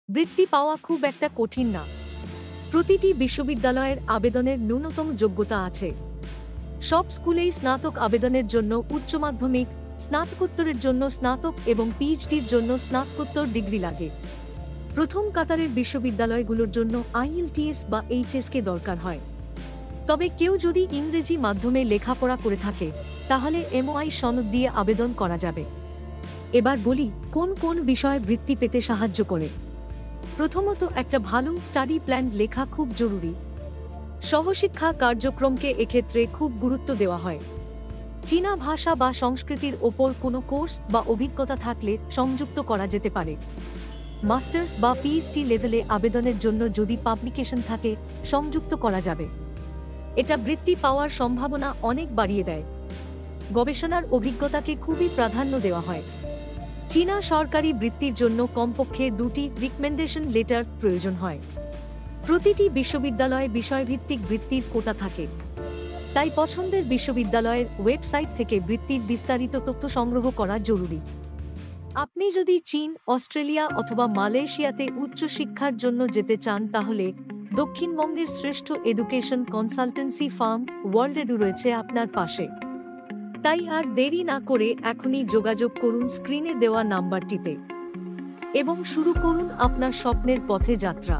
বৃত্তি পাওয়া খুব একটা কঠিন না। প্রতিটি বিশ্ববিদ্যালয়ের আবেদনের ন্যূনতম যোগ্যতা আছে। সব স্কুলেই স্নাতক আবেদনের জন্য উচ্চ মাধ্যমিক, স্নাতকোত্তরের জন্য স্নাতক এবং পিএইচডির জন্য স্নাতকোত্তর ডিগ্রি লাগে। প্রথম কাতারের বিশ্ববিদ্যালয়গুলোর জন্য আইএলটিএস বা এইচএসকে দরকার হয়। তবে কেউ যদি ইংরেজি মাধ্যমে লেখাপড়া করে থাকে তাহলে এমওআই সনদ দিয়ে আবেদন করা যাবে। এবার বলি কোন কোন বিষয়ে বৃত্তি পেতে সাহায্য করে। প্রথমত, একটা ভালো স্টাডি প্ল্যান লেখা খুব জরুরি। সহশিক্ষা কার্যক্রমকে এক্ষেত্রে খুব গুরুত্ব দেওয়া হয়। চীনা ভাষা বা সংস্কৃতির ওপর কোনো কোর্স বা অভিজ্ঞতা থাকলে সংযুক্ত করা যেতে পারে। মাস্টার্স বা পিএইচডি লেভেলে আবেদনের জন্য যদি পাবলিকেশন থাকে সংযুক্ত করা যাবে। এটা বৃত্তি পাওয়ার সম্ভাবনা অনেক বাড়িয়ে দেয়। গবেষণার অভিজ্ঞতাকে খুবই প্রাধান্য দেওয়া হয়। চীনা সরকারি বৃত্তির জন্য কমপক্ষে 2টি রিকমেন্ডেশন লেটার প্রয়োজন হয়। প্রতিটি বিশ্ববিদ্যালয়ে বিষয়ভিত্তিক বৃত্তির কোটা থাকে, তাই পছন্দের বিশ্ববিদ্যালয়ের ওয়েবসাইট থেকে বৃত্তির বিস্তারিত তথ্য সংগ্রহ করা জরুরি। আপনি যদি চীন, অস্ট্রেলিয়া অথবা মালয়েশিয়াতে উচ্চশিক্ষার জন্য যেতে চান তাহলে দক্ষিণবঙ্গের শ্রেষ্ঠ এডুকেশন কনসালটেন্সি ফার্ম ওয়ার্ল্ডএডু রয়েছে আপনার পাশে। তাই আর দেরি না করে এখনই যোগাযোগ করুন স্ক্রিনে দেওয়া নাম্বারটিতে এবং শুরু করুন আপনার স্বপ্নের পথে যাত্রা।